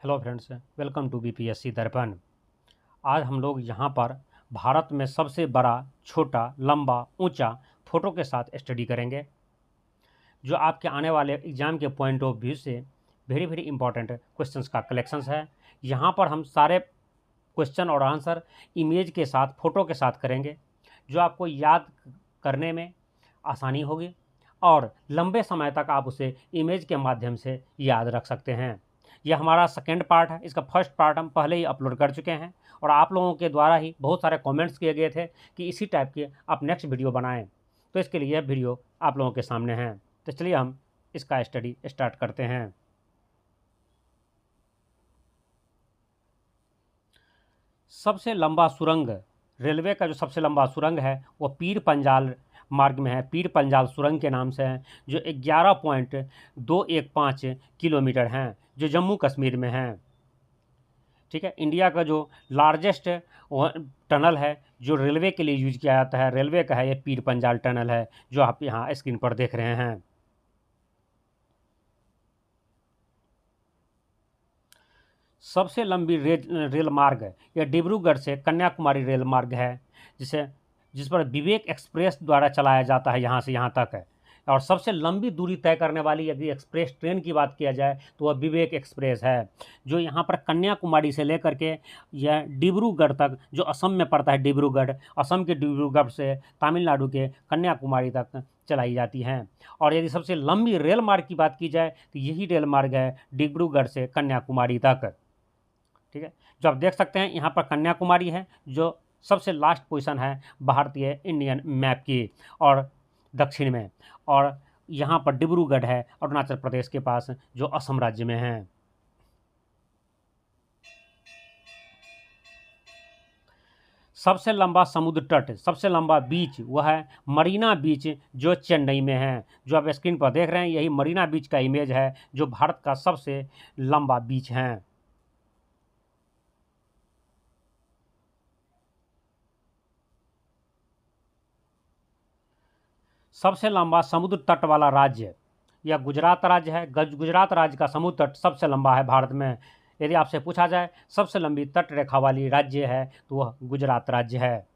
Hello friends, welcome to BPSC Darpan. आज हम लोग यहाँ पर भारत में सबसे बड़ा, छोटा, लंबा, ऊंचा फोटो के साथ स्टडी करेंगे, जो आपके आने वाले एग्जाम के पॉइंट ऑफ व्यू से वेरी वेरी इंपॉर्टेंट क्वेश्चंस का कलेक्शंस है। यहाँ पर हम सारे क्वेश्चन और आंसर इमेज के साथ, फोटो के साथ करेंगे, जो आपको याद करने में आसानी होगी और लंबे समय तक आप उसे इमेज के माध्यम से याद रख सकते हैं। यह हमारा सेकेंड पार्ट है। इसका फर्स्ट पार्ट हम पहले ही अपलोड कर चुके हैं और आप लोगों के द्वारा ही बहुत सारे कमेंट्स किए गए थे कि इसी टाइप की आप नेक्स्ट वीडियो बनाएं, तो इसके लिए यह वीडियो आप लोगों के सामने है। तो चलिए हम इसका स्टडी स्टार्ट करते हैं। सबसे लंबा सुरंग, रेलवे का जो सबसे लंबा सुरंग है वो पीर पंजाल मार्ग में है। पीर पंजाल सुरंग के नाम से है, जो 11.215 किलोमीटर हैं, जो जम्मू कश्मीर में है। ठीक है, इंडिया का जो लार्जेस्ट टनल है जो रेलवे के लिए यूज किया जाता है, रेलवे का है, ये पीर पंजाल टनल है, जो आप यहाँ स्क्रीन पर देख रहे हैं। सबसे लंबी रेल मार्ग यह डिब्रूगढ़ से कन्याकुमारी रेल मार्ग है, जिस पर विवेक एक्सप्रेस द्वारा चलाया जाता है, यहाँ से यहाँ तक है। और सबसे लंबी दूरी तय करने वाली यदि एक्सप्रेस ट्रेन की बात किया जाए तो वह विवेक एक्सप्रेस है, जो यहाँ पर कन्याकुमारी से लेकर के यह डिब्रूगढ़ तक, जो असम में पड़ता है डिब्रूगढ़, असम के डिब्रूगढ़ से तमिलनाडु के कन्याकुमारी तक चलाई जाती हैं। और यदि सबसे लंबी रेल मार्ग की बात की जाए तो यही रेल मार्ग है डिब्रूगढ़ से कन्याकुमारी तक। ठीक है, जो आप देख सकते हैं यहाँ पर कन्याकुमारी है, जो सबसे लास्ट पोजीशन है भारतीय इंडियन मैप की और दक्षिण में, और यहाँ पर डिब्रूगढ़ है अरुणाचल प्रदेश के पास, जो असम राज्य में है। सबसे लंबा समुद्र तट, सबसे लंबा बीच वह है मरीना बीच, जो चेन्नई में है। जो आप स्क्रीन पर देख रहे हैं यही मरीना बीच का इमेज है, जो भारत का सबसे लंबा बीच है। सबसे लंबा समुद्र तट वाला राज्य यह गुजरात राज्य है। गुजरात राज्य का समुद्र तट सबसे लंबा है भारत में। यदि आपसे पूछा जाए सबसे लंबी तट रेखा वाली राज्य है तो वह गुजरात राज्य है।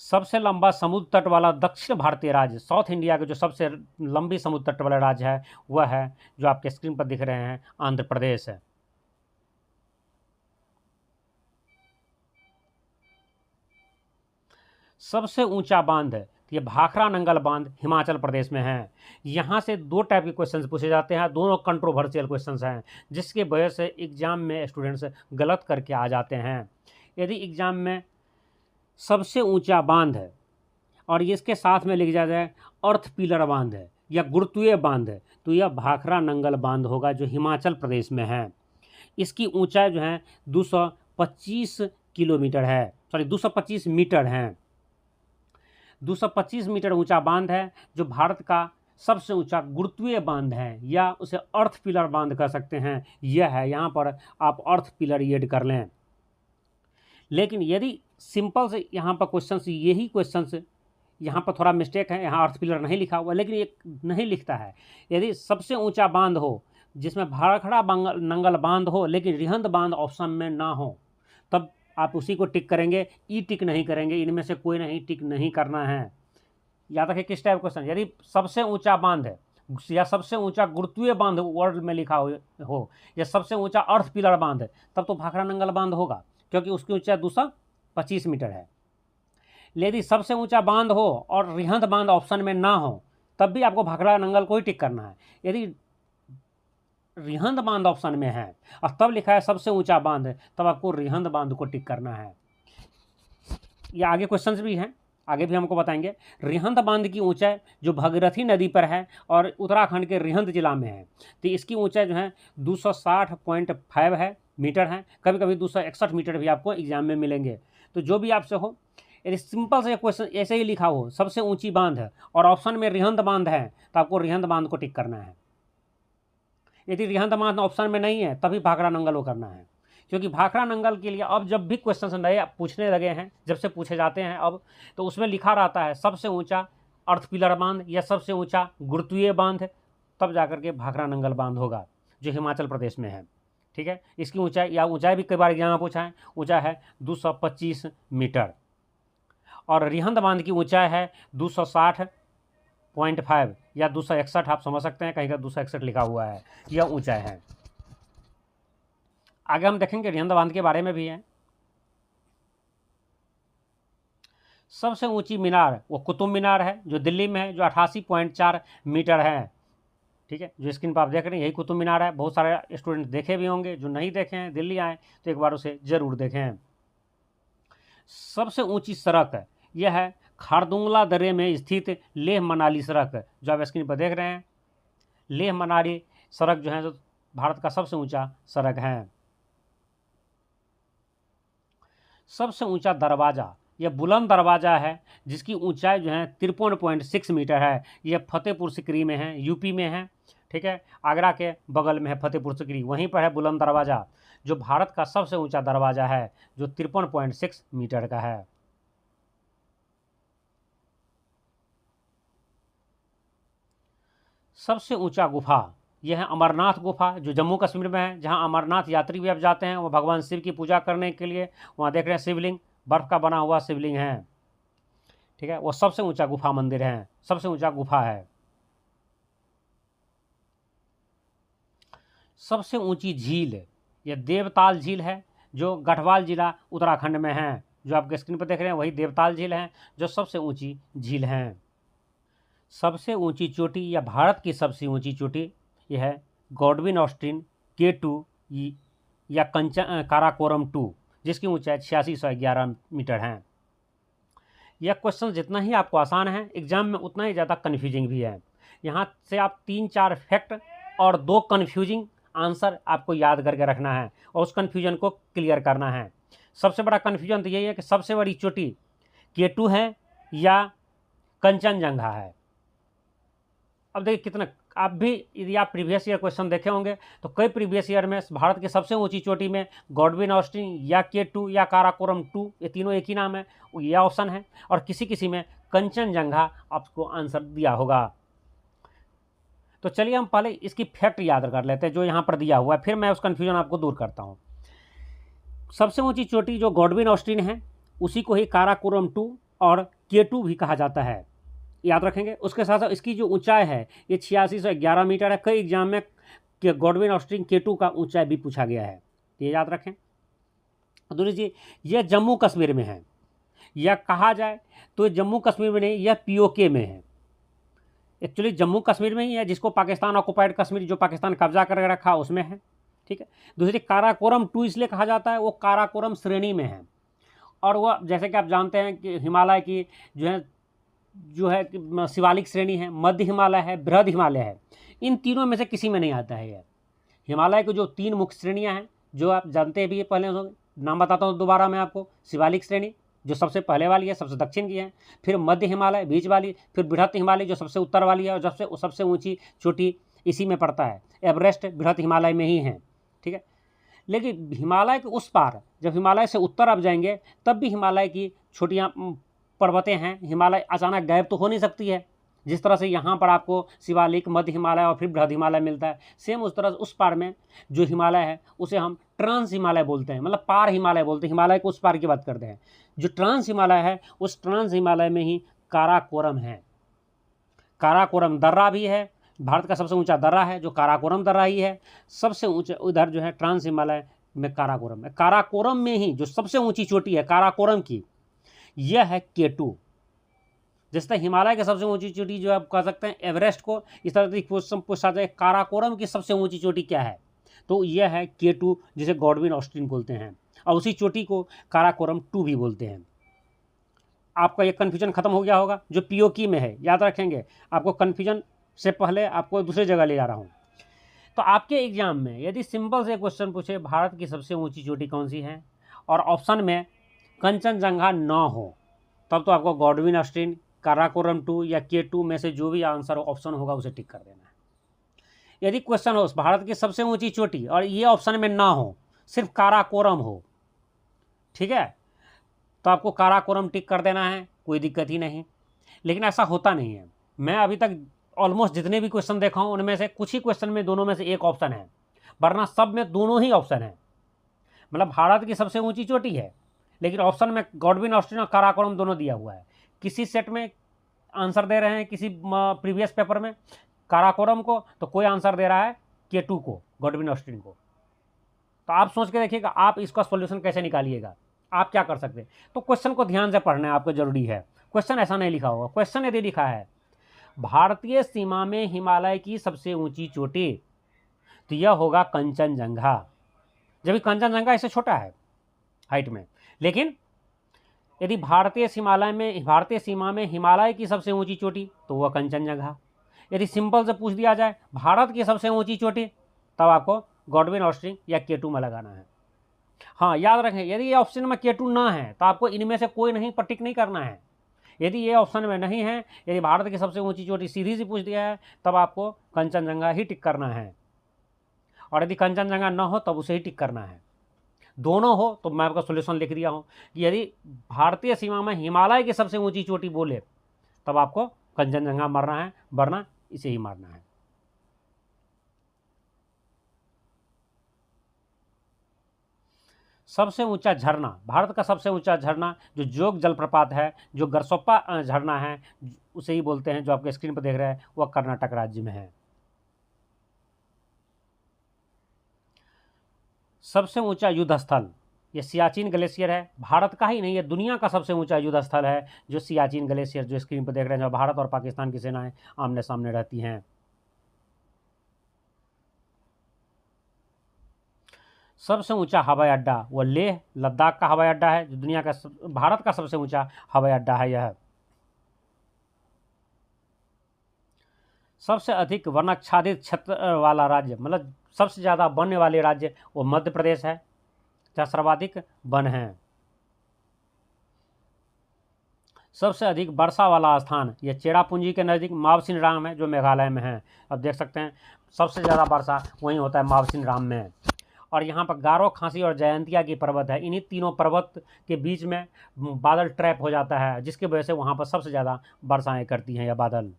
सबसे लंबा समुद्र तट वाला दक्षिण भारतीय राज्य, साउथ इंडिया के जो सबसे लंबी समुद्र तट वाला राज्य है वह है, जो आपके स्क्रीन पर दिख रहे हैं, आंध्र प्रदेश है। सबसे ऊंचा बांध है ये भाखरा नंगल बांध हिमाचल प्रदेश में है। यहाँ से दो टाइप के क्वेश्चंस पूछे जाते हैं, दोनों कंट्रोवर्शियल क्वेश्चंस हैं, जिसके वजह से एग्जाम में स्टूडेंट्स गलत करके आ जाते हैं। यदि एग्जाम में सबसे ऊंचा बांध है और इसके साथ में लिख जाए अर्थ पिलर बांध है या गुरुत्वीय बांध है, तो यह भाखरा नंगल बांध होगा, जो हिमाचल प्रदेश में है। इसकी ऊंचाई जो है 225 किलोमीटर है, सॉरी 225 मीटर है। 225 मीटर ऊंचा बांध है, जो भारत का सबसे ऊंचा गुरुत्वीय बांध है, या उसे अर्थ पिलर बांध कह सकते हैं। यह है, यहाँ पर आप अर्थ पिलर ऐड कर लें। लेकिन यदि सिंपल से यहाँ पर क्वेश्चन, यही क्वेश्चन यहाँ पर थोड़ा मिस्टेक है, यहाँ अर्थ पिलर नहीं लिखा हुआ, लेकिन ये नहीं लिखता है। यदि सबसे ऊंचा बांध हो जिसमें भाखड़ा नंगल बांध हो लेकिन रिहंद बांध ऑप्शन में ना हो, तब आप उसी को टिक करेंगे, ई टिक नहीं करेंगे। इनमें से कोई नहीं टिक नहीं करना है। याद रखिए किस टाइप क्वेश्चन, यदि सबसे ऊंचा बांध है या सबसे ऊंचा गुरुत्वीय बांध वर्ल्ड में लिखा हो या सबसे ऊंचा अर्थ पिलर बांध है, तब तो भाखड़ा नंगल बांध होगा, क्योंकि उसकी ऊंचाई 225 मीटर है। यदि सबसे ऊंचा बांध हो और रिहंद बांध ऑप्शन में ना हो, तब भी आपको भाखड़ा नंगल को ही टिक करना है। यदि रिहंद बांध ऑप्शन में है और तब लिखा है सबसे ऊंचा बांध, तब आपको रिहंद बांध को टिक करना है। ये आगे क्वेश्चंस भी हैं, आगे भी हमको बताएंगे। रिहंद बांध की ऊंचाई जो भगीरथी नदी पर है और उत्तराखंड के रिहंद जिला में है, तो इसकी ऊंचाई जो है 260.5 है मीटर है। कभी कभी 261 मीटर भी आपको एग्जाम में मिलेंगे। तो जो भी आपसे हो, यदि सिंपल से क्वेश्चन ऐसे ही लिखा हो सबसे ऊंची बांध है और ऑप्शन में रिहंद बांध है, तो आपको रिहंद बांध को टिक करना है। यदि रिहंद बांध ऑप्शन में नहीं है तभी भाखड़ा नंगल को करना है, क्योंकि भाखड़ा नंगल के लिए अब जब भी क्वेश्चन नए पूछने लगे हैं, जब से पूछे जाते हैं अब, तो उसमें लिखा रहता है सबसे ऊंचा अर्थ पिलर बांध या सबसे ऊंचा गुरुत्वीय बांध, तब जाकर के भाखड़ा नंगल बांध होगा जो हिमाचल प्रदेश में है। ठीक है, इसकी ऊंचाई या ऊंचाई भी कई बार एग्जाम में पूछा है, ऊंचाई है 225 मीटर। और रिहंद बांध की ऊंचाई है 260.5 या 261, आप समझ सकते हैं, कहीं का 261 लिखा हुआ है, यह ऊंचाई है। आगे हम देखेंगे रिहंद बांध के बारे में भी है। सबसे ऊंची मीनार वो कुतुब मीनार है जो दिल्ली में है, जो 88.4 मीटर है। ठीक है, जो स्क्रीन पर आप देख रहे हैं यही कुतुब मीनार है। बहुत सारे स्टूडेंट देखे भी होंगे, जो नहीं देखे हैं दिल्ली आए तो एक बार उसे जरूर देखें। सबसे ऊंची सड़क है यह है खारदुंगला दर्रे में स्थित लेह मनाली सड़क, जो आप स्क्रीन पर देख रहे हैं। लेह मनाली सड़क जो है जो भारत का सबसे ऊंचा सड़क है। सबसे ऊंचा दरवाज़ा यह बुलंद दरवाज़ा है जिसकी ऊंचाई जो है 53.6 मीटर है। यह फतेहपुर सिकरी में है, यूपी में है। ठीक है, आगरा के बगल में है फतेहपुर सिकरी, वहीं पर है बुलंद दरवाज़ा जो भारत का सबसे ऊंचा दरवाज़ा है, जो 53.6 मीटर का है। सबसे ऊंचा गुफा यह है अमरनाथ गुफा जो जम्मू कश्मीर में है, जहां अमरनाथ यात्री भी अब जाते हैं वो भगवान शिव की पूजा करने के लिए। वहां देख रहे हैं शिवलिंग, बर्फ़ का बना हुआ शिवलिंग है। ठीक है, वो सबसे ऊंचा गुफा मंदिर है, सबसे ऊंचा गुफा है। सबसे ऊंची झील यह देवताल झील है जो गढ़वाल जिला उत्तराखंड में है। जो आपके स्क्रीन पर देख रहे हैं वही देवताल झील है जो सबसे ऊंची झील है। सबसे ऊंची चोटी या भारत की सबसे ऊंची चोटी यह है गॉडविन ऑस्टिन K2 या काराकोरम 2, जिसकी ऊंचाई 8611 मीटर है। यह क्वेश्चन जितना ही आपको आसान है एग्जाम में उतना ही ज़्यादा कन्फ्यूजिंग भी है। यहाँ से आप 3-4 फैक्ट और 2 कन्फ्यूजिंग आंसर आपको याद करके रखना है और उस कन्फ्यूजन को क्लियर करना है। सबसे बड़ा कन्फ्यूजन तो यही है कि सबसे बड़ी चोटी K2 है या कंचनजंगा है। अब देखिए कितना, आप भी यदि आप प्रीवियस ईयर क्वेश्चन देखे होंगे तो कई प्रीवियस ईयर में भारत की सबसे ऊंची चोटी में गॉडविन ऑस्टिन या K2 या काराकोरम 2, ये तीनों एक ही नाम है, ये ऑप्शन है। और किसी किसी में कंचनजंगा आपको आंसर दिया होगा। तो चलिए हम पहले इसकी फैक्ट याद कर लेते हैं जो यहाँ पर दिया हुआ है, फिर मैं उस कन्फ्यूजन आपको दूर करता हूँ। सबसे ऊंची चोटी जो गॉडविन ऑस्टिन है उसी को ही काराकोरम 2 और K2 भी कहा जाता है, याद रखेंगे। उसके साथ साथ इसकी जो ऊंचाई है ये 8611 मीटर है। कई एग्जाम में गॉडविन ऑस्टिन K2 का ऊंचाई भी पूछा गया है, ये याद रखें। दूसरी चीज, यह जम्मू कश्मीर में है, यह कहा जाए तो जम्मू कश्मीर में नहीं, यह POK में है। एक्चुअली जम्मू कश्मीर में ही है, जिसको पाकिस्तान ऑक्युपाइड कश्मीर जो पाकिस्तान कब्जा करके रखा उसमें है। ठीक है, दूसरी काराकोरम 2 इसलिए कहा जाता है वो काराकोरम श्रेणी में है। और वह जैसे कि आप जानते हैं कि हिमालय की जो है शिवालिक श्रेणी है, मध्य हिमालय है, बृहद हिमालय है। इन तीनों में से किसी में नहीं आता है यह। हिमालय की जो 3 मुख्य श्रेणियां हैं जो आप जानते भी पहले, नाम बताता हूँ दोबारा मैं आपको। शिवालिक श्रेणी जो सबसे पहले वाली है, सबसे दक्षिण की है, फिर मध्य हिमालय बीच वाली, फिर बृहद हिमालय जो सबसे उत्तर वाली है और सबसे ऊँची चोटी इसी में पड़ता है। एवरेस्ट बृहद हिमालय में ही है। ठीक है, लेकिन हिमालय के उस पार जब हिमालय से उत्तर आप जाएंगे तब भी हिमालय की छोटियाँ पर्वतें हैं। हिमालय अचानक गायब तो हो नहीं सकती है। जिस तरह से यहाँ पर आपको शिवालिक, मध्य हिमालय और फिर बृहद हिमालय मिलता है, सेम उस तरह उस पार में जो हिमालय है उसे हम ट्रांस हिमालय बोलते हैं, मतलब पार हिमालय बोलते हैं। हिमालय को उस पार की बात करते हैं। जो ट्रांस हिमालय है उस ट्रांस हिमालय में ही काराकोरम है। काराकोरम दर्रा भी है, भारत का सबसे ऊंचा दर्रा है जो काराकोरम दर्रा ही है। सबसे ऊंचे उधर जो है ट्रांस हिमालय में काराकोरम है। काराकोरम में ही जो सबसे ऊंची चोटी है काराकोरम की, यह है K2। जिस तरह हिमालय की सबसे ऊंची चोटी जो आप कह सकते हैं एवरेस्ट को, इस तरह से क्वेश्चन पूछा जाए काराकोरम की सबसे ऊंची चोटी क्या है, तो यह है K2 जिसे गॉडविन ऑस्टिन बोलते हैं, और उसी चोटी को काराकोरम 2 भी बोलते हैं। आपका ये कन्फ्यूजन खत्म हो गया होगा जो POK में है, याद रखेंगे। आपको कन्फ्यूजन से पहले आपको दूसरी जगह ले जा रहा हूँ। तो आपके एग्जाम में यदि सिंपल से क्वेश्चन पूछे भारत की सबसे ऊंची चोटी कौन सी है और ऑप्शन में कंचनजंगा न हो, तब तो आपको गॉडविन ऑस्टिन, काराकोरम 2 या K2 में से जो भी आंसर ऑप्शन होगा उसे टिक कर देना है। यदि क्वेश्चन हो भारत की सबसे ऊंची चोटी और ये ऑप्शन में ना हो, सिर्फ काराकोरम हो, ठीक है, तो आपको काराकोरम टिक कर देना है, कोई दिक्कत ही नहीं। लेकिन ऐसा होता नहीं है। मैं अभी तक ऑलमोस्ट जितने भी क्वेश्चन देखा हूँ उनमें से कुछ ही क्वेश्चन में दोनों में से एक ऑप्शन है, वरना सब में दोनों ही ऑप्शन है। मतलब भारत की सबसे ऊंची चोटी है, लेकिन ऑप्शन में गॉडविन ऑस्टिन और काराकोरम दोनों दिया हुआ है। किसी सेट में आंसर दे रहे हैं, किसी प्रीवियस पेपर में काराकोरम को, तो कोई आंसर दे रहा है K2 को, गॉडविन ऑस्टिन को। तो आप सोच के देखिएगा आप इसका सॉल्यूशन कैसे निकालिएगा, आप क्या कर सकते हैं। तो क्वेश्चन को ध्यान से पढ़ना है आपको, जरूरी है। क्वेश्चन ऐसा नहीं लिखा होगा। क्वेश्चन यदि लिखा है भारतीय सीमा में हिमालय की सबसे ऊंची चोटी, तो यह होगा कंचनजंगा, जबकि कंचनजंगा इससे छोटा है हाइट में। लेकिन यदि भारतीय सीमा में हिमालय की सबसे ऊंची चोटी, तो वह कंचनजंगा। यदि सिंपल से पूछ दिया जाए भारत की सबसे ऊंची चोटी, तब आपको गॉडविन ऑस्टिन या K2 में लगाना है। हाँ, याद रखें, यदि ये ऑप्शन में K2 ना है तो आपको इनमें से कोई नहीं पर टिक नहीं करना है। यदि ये ऑप्शन में नहीं है, यदि भारत की सबसे ऊंची चोटी सीधी सी पूछ दिया है, तब आपको कंचनजंगा ही टिक करना है। और यदि कंचनजंगा न हो तब उसे ही टिक करना है। दोनों हो तो मैं आपका सोल्यूशन लिख दिया हूँ कि यदि भारतीय सीमा में हिमालय की सबसे ऊंची चोटी बोले, तब आपको कंचनजंगा मारना है, वरना इसे ही मारना है। सबसे ऊंचा झरना, भारत का सबसे ऊंचा झरना जो जोग जलप्रपात है, जो गरसोप्पा झरना है, उसे ही बोलते हैं, जो आपके स्क्रीन पर देख रहे हैं, वह कर्नाटक राज्य में है। सबसे ऊंचा युद्ध स्थल, यह सियाचिन ग्लेशियर है। भारत का ही नहीं, यह दुनिया का सबसे ऊंचा युद्ध स्थल है, जो सियाचिन ग्लेशियर, जो स्क्रीन पर देख रहे हैं, जो भारत और पाकिस्तान की सेनाएं आमने सामने रहती हैं। सबसे ऊंचा हवाई अड्डा, वह लेह लद्दाख का हवाई अड्डा है, जो दुनिया का भारत का सबसे ऊंचा हवाई अड्डा है यह। सबसे अधिक वनाच्छादित क्षेत्र वाला राज्य, मतलब सबसे ज़्यादा वन वाले राज्य, वो मध्य प्रदेश है, जहाँ सर्वाधिक वन हैं। सबसे अधिक वर्षा वाला स्थान, यह चेरापूंजी के नज़दीक मावसिनराम है, जो मेघालय में है। अब देख सकते हैं सबसे ज़्यादा वर्षा वहीं होता है मावसिनराम में। और यहाँ पर गारो, खांसी और जयंतिया की पर्वत है। इन्हीं तीनों पर्वत के बीच में बादल ट्रैप हो जाता है, जिसकी वजह से वहाँ पर सबसे ज़्यादा वर्षाएँ करती हैं यह बादल।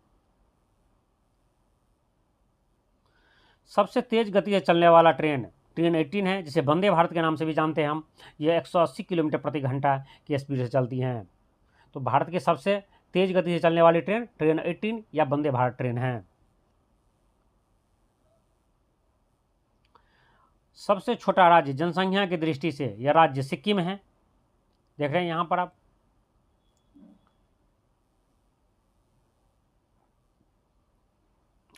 सबसे तेज़ गति से चलने वाला ट्रेन 18 है, जिसे वंदे भारत के नाम से भी जानते हैं हम। यह 180 किलोमीटर प्रति घंटा की स्पीड से चलती हैं। तो भारत की सबसे तेज़ गति से चलने वाली ट्रेन 18 या वंदे भारत ट्रेन है। सबसे छोटा राज्य जनसंख्या की दृष्टि से यह राज्य सिक्किम है, देख रहे हैं यहाँ पर आप।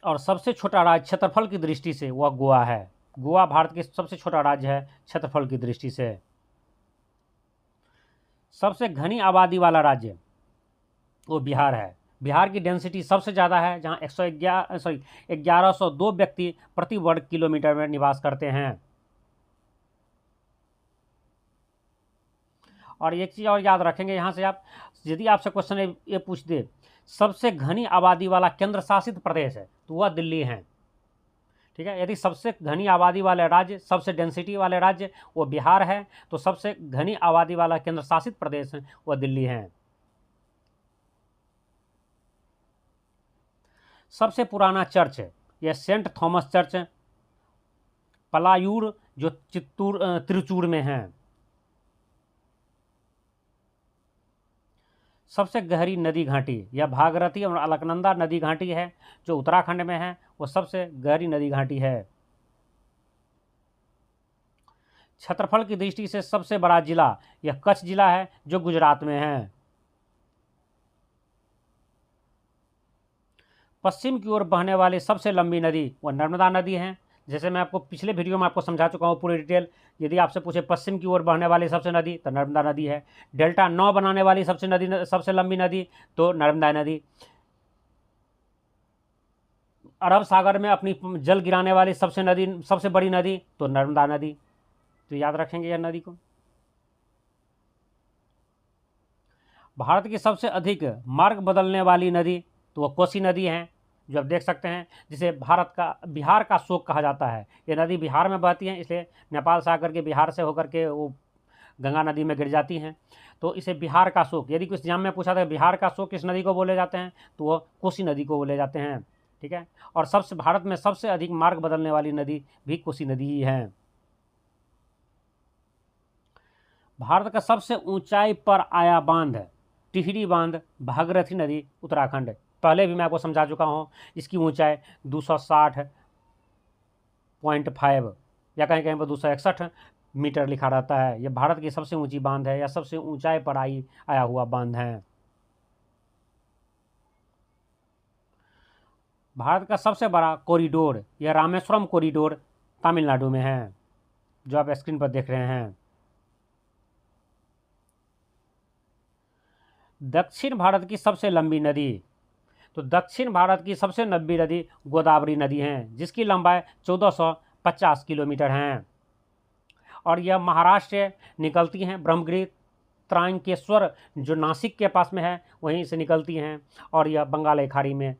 और सबसे छोटा राज्य क्षेत्रफल की दृष्टि से वह गोवा है। गोवा भारत की सबसे छोटा राज्य है क्षेत्रफल की दृष्टि से। सबसे घनी आबादी वाला राज्य वो बिहार है। बिहार की डेंसिटी सबसे ज़्यादा है, जहाँ 1102 व्यक्ति प्रति वर्ग किलोमीटर में निवास करते हैं। और एक चीज़ और याद रखेंगे यहाँ से आप, यदि आपसे क्वेश्चन ये पूछ दे सबसे घनी आबादी वाला केंद्र शासित प्रदेश है, तो वह दिल्ली है। ठीक है, यदि सबसे घनी आबादी वाले राज्य, सबसे डेंसिटी वाले राज्य वो बिहार है, तो सबसे घनी आबादी वाला केंद्र शासित प्रदेश है वह दिल्ली है। सबसे पुराना चर्च यह सेंट थॉमस चर्च पलायूर, जो तिरुचूर में है। सबसे गहरी नदी घाटी यह भागीरथी और अलकनंदा नदी घाटी है, जो उत्तराखंड में है, वो सबसे गहरी नदी घाटी है। क्षेत्रफल की दृष्टि से सबसे बड़ा जिला यह कच्छ जिला है, जो गुजरात में है। पश्चिम की ओर बहने वाली सबसे लंबी नदी वह नर्मदा नदी है। जैसे मैं आपको पिछले वीडियो में आपको समझा चुका हूँ पूरी डिटेल। यदि आपसे पूछे पश्चिम की ओर बहने वाली सबसे नदी, तो नर्मदा नदी है। डेल्टा 9 बनाने वाली सबसे लंबी नदी तो नर्मदा नदी। अरब सागर में अपनी जल गिराने वाली सबसे बड़ी नदी तो नर्मदा नदी। तो याद रखेंगे यह नदी को। भारत की सबसे अधिक मार्ग बदलने वाली नदी तो वह कोसी नदी है, जो आप देख सकते हैं, जिसे बिहार का शोक कहा जाता है। ये नदी बिहार में बहती है, इसलिए नेपाल से आकर के बिहार से होकर के वो गंगा नदी में गिर जाती हैं। तो इसे बिहार का शोक, यदि कुछ एग्जाम में पूछा था बिहार का शोक किस नदी को बोले जाते हैं, तो वो कोसी नदी को बोले जाते हैं। ठीक है, और सबसे भारत में सबसे अधिक मार्ग बदलने वाली नदी भी कोसी नदी ही है। भारत का सबसे ऊंचाई पर आया बांध टिहरी बांध, भागीरथी नदी, उत्तराखंड। पहले भी मैं आपको समझा चुका हूँ, इसकी ऊंचाई 260.5 या कहीं कहीं पर 261 मीटर लिखा रहता है। यह भारत की सबसे ऊंची बांध है या सबसे ऊंचाई पर आया हुआ बांध है। भारत का सबसे बड़ा कॉरिडोर, यह रामेश्वरम कॉरिडोर तमिलनाडु में है, जो आप स्क्रीन पर देख रहे हैं। दक्षिण भारत की सबसे लंबी नदी, तो दक्षिण भारत की सबसे लंबी नदी गोदावरी नदी है, जिसकी लंबाई 1450 किलोमीटर है और यह महाराष्ट्र निकलती हैं। ब्रह्मगिरी त्रांकेश्वर जो नासिक के पास में है वहीं से निकलती हैं और यह बंगाल की खाड़ी में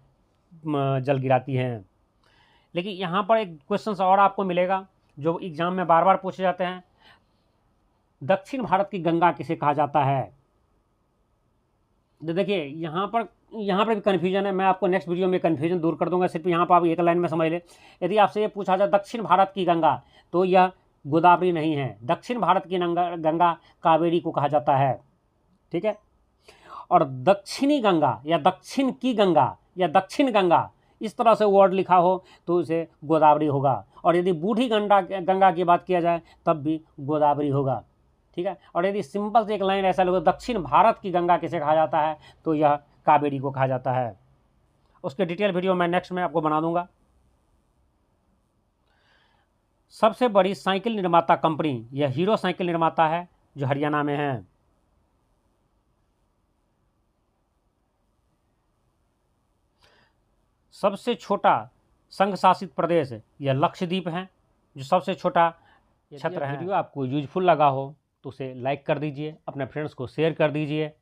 जल गिराती हैं। लेकिन यहाँ पर एक क्वेश्चन और आपको मिलेगा जो एग्जाम में बार बार पूछे जाते हैं, दक्षिण भारत की गंगा किसे कहा जाता है। देखिए यहाँ पर भी कन्फ्यूजन है, मैं आपको नेक्स्ट वीडियो में कन्फ्यूजन दूर कर दूंगा। सिर्फ यहाँ पर आप एक लाइन में समझ ले, यदि आपसे ये पूछा जाए दक्षिण भारत की गंगा, तो यह गोदावरी नहीं है। दक्षिण भारत की गंगा कावेरी को कहा जाता है। ठीक है, और दक्षिणी गंगा या दक्षिण की गंगा या दक्षिण गंगा इस तरह से वर्ड लिखा हो तो उसे गोदावरी होगा, और यदि बूढ़ी गंगा की बात किया जाए तब भी गोदावरी होगा। ठीक है, और यदि सिंपल से एक लाइन ऐसा लोग दक्षिण भारत की गंगा किसे कहा जाता है, तो यह कावेरी को कहा जाता है। उसके डिटेल वीडियो मैं नेक्स्ट में आपको बना दूंगा। सबसे बड़ी साइकिल निर्माता कंपनी, यह हीरो साइकिल निर्माता है जो हरियाणा में है। सबसे छोटा संघ शासित प्रदेश, यह लक्षद्वीप है, जो सबसे छोटा क्षेत्र है। वीडियो आपको यूजफुल लगा हो तो उसे लाइक कर दीजिए, अपने फ्रेंड्स को शेयर कर दीजिए,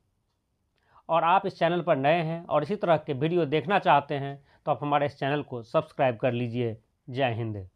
और आप इस चैनल पर नए हैं और इसी तरह के वीडियो देखना चाहते हैं तो आप हमारे इस चैनल को सब्सक्राइब कर लीजिए। जय हिंद।